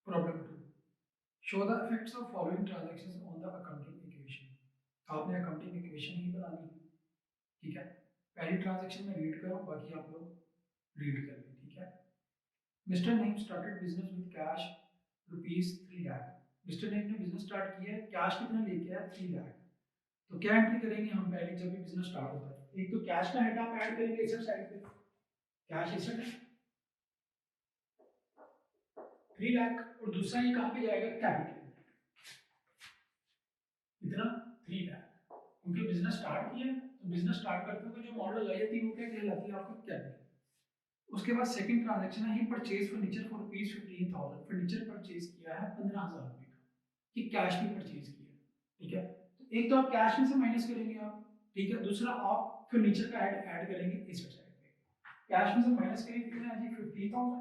Problem 2, show the effects of following transactions on the accounting equation. आपने accounting equation ही बनानी है, ठीक है। पहली ट्रांजैक्शन में रीड करो, बाकी आप लोग रीड कर लें, ठीक है। Mister name started business with cash ₹3 lakh. Mister name ने बिजनेस स्टार्ट किया है, कैश कितना लेके आया 3 लाख। तो क्या एंट्री करेंगे हम पहले जब भी बिजनेस स्टार्ट होता है, एक तो कैश का हेड आप ऐड करेंगे एसेट साइड पे, कैश एसेट है 3 लाख, और दूसरा ये कहां पे जाएगा कैपिटल, कितना 3 लाख, क्योंकि बिजनेस स्टार्ट किया है। तो बिजनेस स्टार्ट करते हुए जो अमाउंट लगाई जाती है वो क्या कहलाती है आपका कैपिटल। उसके बाद सेकंड ट्रांजैक्शन है, he purchase furniture for ₹15,000। Furniture purchase किया है 15,000 रुपए का, कि कैश में परचेज किया है, ठीक है। तो एक तो आप कैश में से माइनस करेंगे आप, ठीक है। दूसरा आप फर्नीचर का ऐड करेंगे एसेट साइड पे। कैश में से माइनस करेंगे कितना है जी 15,000,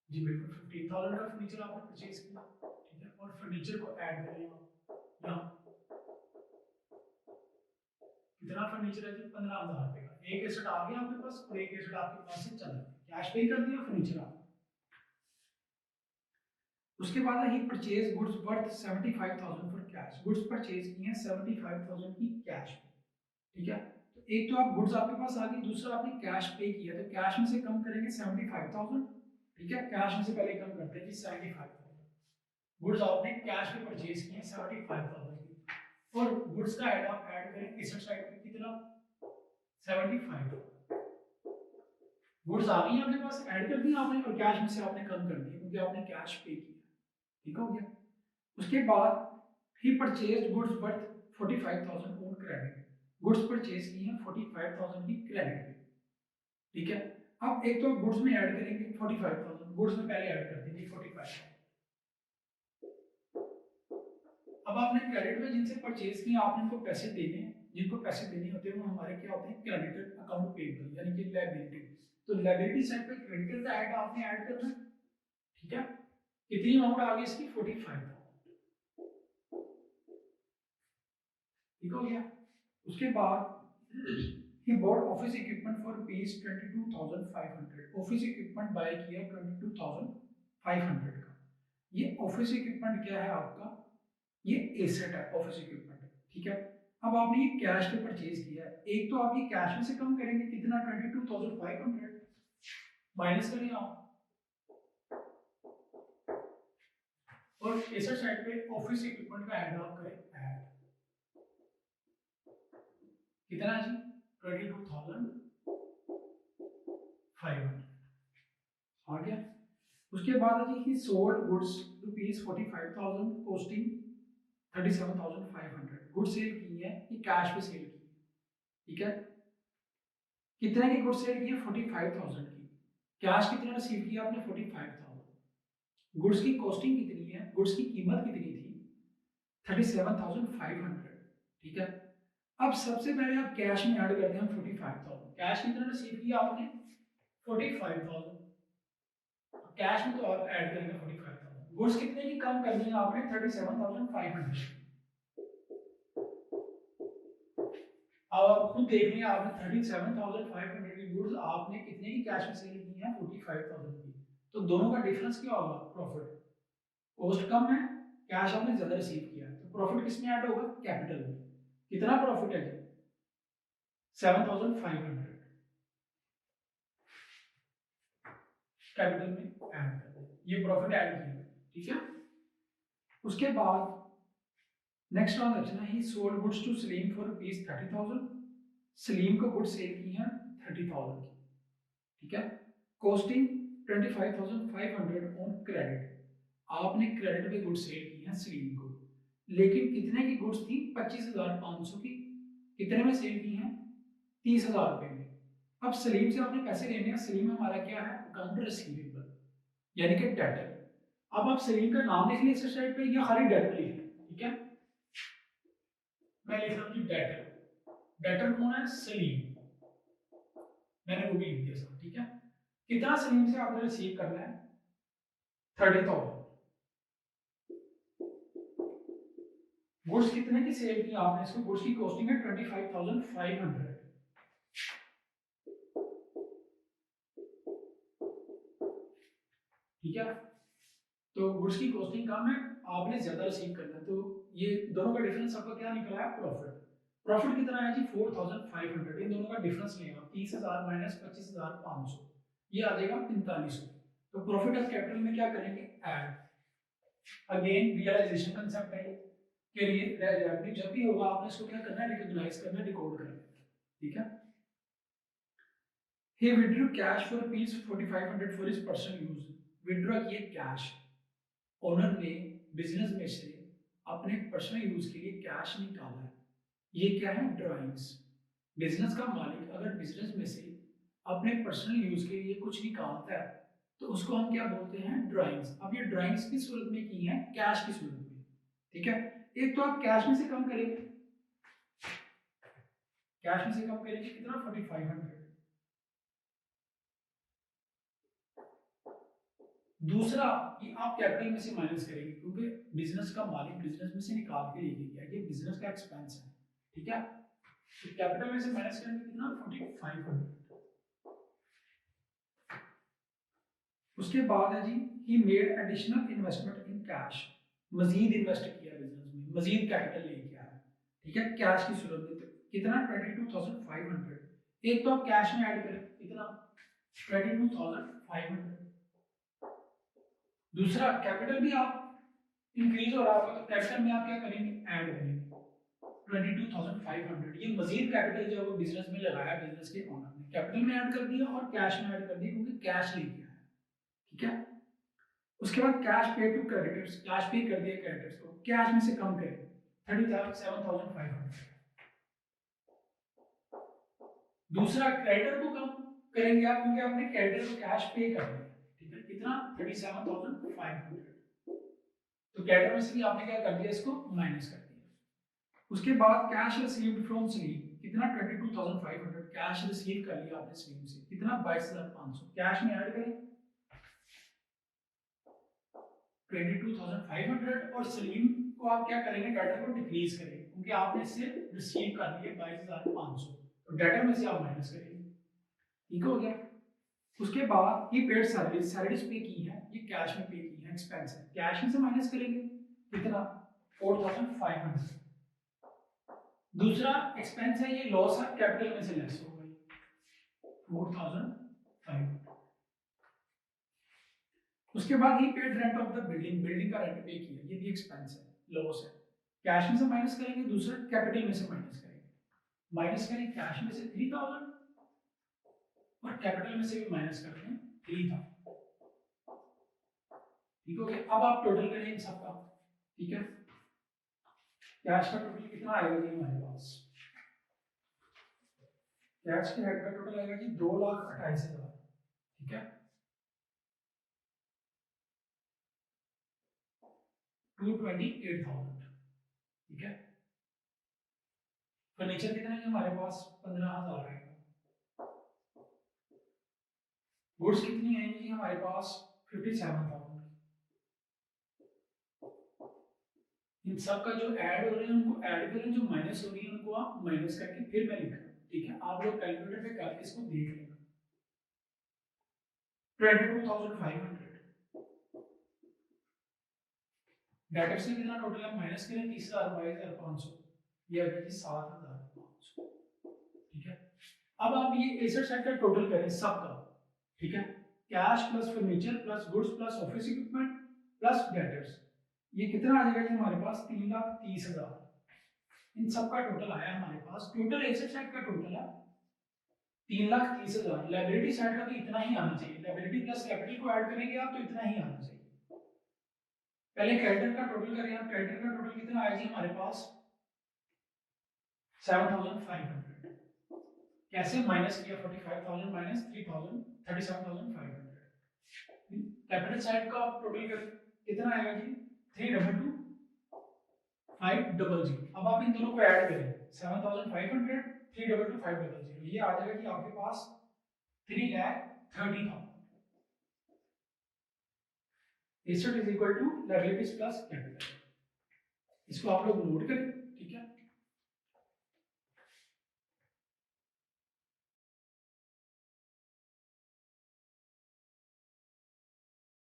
जी बिल्कुल 15,000 का फर्नीचर आपने परचेज किया, ठीक है। और फर्नीचर को ऐड करें यहाँ, कितना फर्नीचर है जी 15,000 रुपए का। एक एसेट आ गया आपके पास और एक एसेट आपके पास से चला गया, कैश पे कर दिया फर्नीचर आप। उसके बाद he purchase goods worth 75,000 for cash. Goods purchase किए हैं 75,000 की कैश पे, ठीक है। तो एक तो आप गुड्स आपके पास आ गई, दूसरा आपने कैश पे किया, तो कैश में से कम करेंगे 75,000, ठीक है। कैश में से पहले कम करते हैं जी 75,000। गुड्स आपने कैश पे परचेज किए 75,000 की, और गुड्स का ऐड आप ऐड करें एसेट साइड पे कितना 75। गुड्स आ गई आपके पास, ऐड कर दी आपने, और कैश में से आपने कम कर दिया क्योंकि आपने कैश पे किया, ठीक हो गया। उसके बाद he purchased goods worth 45,000 on credit. Goods purchase की हैं 45,000 की क्रेडिट पे, ठीक है। अब एक तो गुड्स में ऐड करेंगे 45,000, गुड्स में पहले ऐड कर देंगे 45,000। अब आपने क्रेडिट में जिनसे परचेज किया आपने उनको पैसे देने हैं, जिनको पैसे देने होते हैं वो हमारे क्या होते हैं क्रेडिटर अकाउंट पेबल, यानी कि लायबिलिटी। तो लायबिलिटी साइड पे क्रेडिटर का ऐड आपने ऐड करना है, ठीक है। कितनी अमाउंट आ गई इसकी 45,000, ठीक हो गया। उसके बाद he bought office equipment for rupees 22,500। Office equipment buy किया 22,500 का। ये ऑफिस इक्विपमेंट क्या है आपका, ये एसेट है ऑफिस इक्विपमेंट, ठीक है। अब आपने ये कैश पे परचेज किया है, एक तो आप ये कैश में से कम करेंगे कितना 22,500, माइनस करें आप, और एसेट साइड पे ऑफिस इक्विपमेंट का ऐड आप करें ऐड, कितना है जी 22,500 आ गया। उसके बाद है जी sold goods ₹45,000 costing 37,500। Good sale की है, ये कैश पे सेल की है, ठीक है। कितने की गुड सेल की है 45,000 की, कैश कितना रिसीव किया आपने 45,000। गुड्स की कॉस्टिंग कितनी है, गुड्स की कीमत कितनी थी 37,500, ठीक है। अब सबसे पहले आप कैश में ऐड करते हैं 45,000। कैश कितना रिसीव किया आपने 45,000, कैश में तो आप ऐड करेंगे 45,000। गुड्स कितने की कम करनी है आपने 37,500। अब आप खुद देख लें, आपने 37,500 की गुड्स आपने कितने की कैश में सेल की है 45,000 की। तो दोनों का डिफरेंस क्या होगा प्रॉफिट, कॉस्ट कम है, कैश आपने ज्यादा रिसीव किया है, तो प्रॉफिट किस में ऐड होगा कैपिटल में। कितना प्रॉफिट है जी 7,500 कैपिटल में ऐड कर दें, ये प्रॉफिट ऐड किया, ठीक है। उसके बाद नेक्स्ट ट्रांजैक्शन है he sold goods to Salim for ₹30,000। Salim को गुड्स सेल की हैं 30,000 की, ठीक है। Costing 25,500 on credit. आपने क्रेडिट पे गुड्स सेल की हैं सलीम को, लेकिन कितने की गुड्स थी 25,500 की, कितने में सेल की हैं 30,000 रुपए में। अब सलीम से आपने पैसे लेने हैं, सलीम हमारा क्या है अकाउंट रिसीवेबल, यानी कि डेटर। अब आप सलीम का नाम लिख लें इस साइड पे या खाली डेटर लिख लें, ठीक है। मैं लिख रहा हूँ जी डेटर। डेटर कौन है सलीम, मैंने वो भी लिख दिया सब, ठीक है। कितना सलीम से आपने रिसीव करना है 30,000। गुड्स कितने की सेल की आपने इसको, गुड्स की कॉस्टिंग है 25,500। ठीक है। तो गुड्स की कॉस्टिंग कम है, आपने ज्यादा रिसीव करना है, तो ये दोनों का डिफरेंस आपका क्या निकला है, प्रॉफिट। प्रॉफिट कितना है जी 4500, इन दोनों का डिफरेंस लेगा 30,000 माइनस 25,500, ये आ जाएगा 4500। तो प्रॉफिट ऑफ कैपिटल में क्या करेंगे, ऐड। अगेन रियलाइजेशन कंसेप्ट है कि रेवेन्यू जब भी होगा आपने इसको क्या करना है, रिकॉग्नाइज करना है, रिकॉर्ड करना है, ठीक है। He withdrew cash for rupees 4500 for his personal use. Withdraw किए कैश, ओनर ने बिजनेस में से अपने पर्सनल यूज के लिए कैश निकाला है। ये क्या है, ड्राइंग्स। बिजनेस का मालिक अगर बिजनेस में से अपने पर्सनल यूज के लिए कुछ निकालता है तो उसको हम क्या बोलते हैं, ड्राइंग्स। अब ये ड्राइंग्स किस सूरत में की है, कैश की सूरत में, ठीक है। एक तो आप कैश में से कम करेंगे, कैश में से कम करेंगे कितना, 4500। दूसरा कि आप कैपिटल में से माइनस करेंगे, क्योंकि बिजनेस का मालिक बिजनेस में से निकाल के लेके गया, ये बिजनेस का एक्सपेंस है, ठीक है। तो कैपिटल में से माइनस करेंगे कितना, 4500। उसके बाद है जी, he made additional investment in cash, मजीद इन्वेस्ट किया बिजनेस में, मजीद कैपिटल लेके आया, ठीक है, कैश की सूरत में। तो कितना, 22,500। एक तो आप कैश में ऐड करें कितना, 22,500। दूसरा कैपिटल भी आप इंक्रीज हो रहा होगा, तो कैपिटल में आप क्या करेंगे, ऐड करेंगे 22,500। ये मजीद कैपिटल जो है वो बिजनेस में लगाया, बिजनेस के ओनर ने कैपिटल में ऐड कर दिया और कैश में ऐड कर दिया, क्योंकि कैश लेके आया, ठीक है। उसके बाद कैश पे टू क्रेडिटर्स, कैश पे कर दिया क्रेडिटर्स को, कैश में से कम करें 37,500। दूसरा क्रेडिटर को कम करेंगे आप, क्योंकि आपने क्रेडिटर को कैश पे कर दिया, ठीक है, कितना, 37,500। तो क्रेडिटर में से भी आपने क्या कर दिया, इसको माइनस कर दिया। उसके बाद कैश रिसीव्ड फ्रॉम स्लीम, कितना, 22,500 कैश रिसीव कर लिया आपने स्लीम से, कितना, 22,500। कैश में ऐड करें 22,500 और सलीम को आप क्या करेंगे, डेटर को डिक्रीज करेंगे, क्योंकि आपने इससे रिसीव कर लिए 22,500, तो डेटर में से आप माइनस करेंगे, ठीक हो गया। उसके बाद ही पेड सर्विस, सर्विस पे की है, ये कैश में पे की है, एक्सपेंस है, कैश में से माइनस करेंगे कितना, 4,500। दूसरा एक्सपेंस है, ये लॉस है, कैपिटल में से लेस हो गई 4,500। उसके बाद he paid rent of the building, building का रेंट पे किया, ये भी एक्सपेंस है, लॉस है, कैश में से माइनस करेंगे। दूसरा कैपिटल में से माइनस करेंगे, माइनस करें कैश में से 3,000 और कैपिटल में से भी माइनस करते हैं 3,000, ठीक हो गया। अब आप टोटल करें इन सबका, ठीक है। कैश का टोटल कितना आएगा जी हमारे पास, कैश के हेड का टोटल आएगा जी 2,28,000, ठीक है, 228,000, ठीक है। फर्नीचर कितना है हमारे पास, 15,000 आएगा। गुड्स कितनी आएंगी हमारे पास, 57,000। इन सब का जो ऐड हो रहे हैं उनको ऐड करें, जो माइनस हो रही है उनको आप माइनस करके फिर मैं लिख रहा हूँ, ठीक है। आप लोग कैलकुलेटर पे करके इसको देख लेना। 22,500 डेटर से कितना टोटल है, माइनस करें 30,000 22,500, ये आ गया जी 7,500, ठीक है। अब आप ये एसेट साइड का टोटल करें सबका, ठीक है, cash plus furniture plus goods plus office equipment plus debtors, ये कितना आ जाएगा जी हमारे पास, 3,30,000। इन सब का टोटल आया हमारे पास, टोटल एसेट साइड का टोटल है 3,30,000। लाइबिलिटी साइड का तो इतना ही आना चाहिए, लाइबिलिटी प्लस कैपिटल को ऐड करेंगे आप तो इतना ही आना चाहिए। पहले क्रेडिटर का टोटल करें आप, क्रेडिटर का टोटल कितना आया जी हमारे पास, 7,500। कैसे माइनस किया, 45,000 माइनस 3,000, 37,500। कैपिटल साइड का आप टोटल करें कितना आएगा जी, 322,500। अब आप इन दोनों को ऐड करें, 7,500 322,500, ये आ जाएगा कि आपके पास 3,30,000। Asset is equal to liabilities plus capital, इसको आप लोग नोट करें, ठीक है।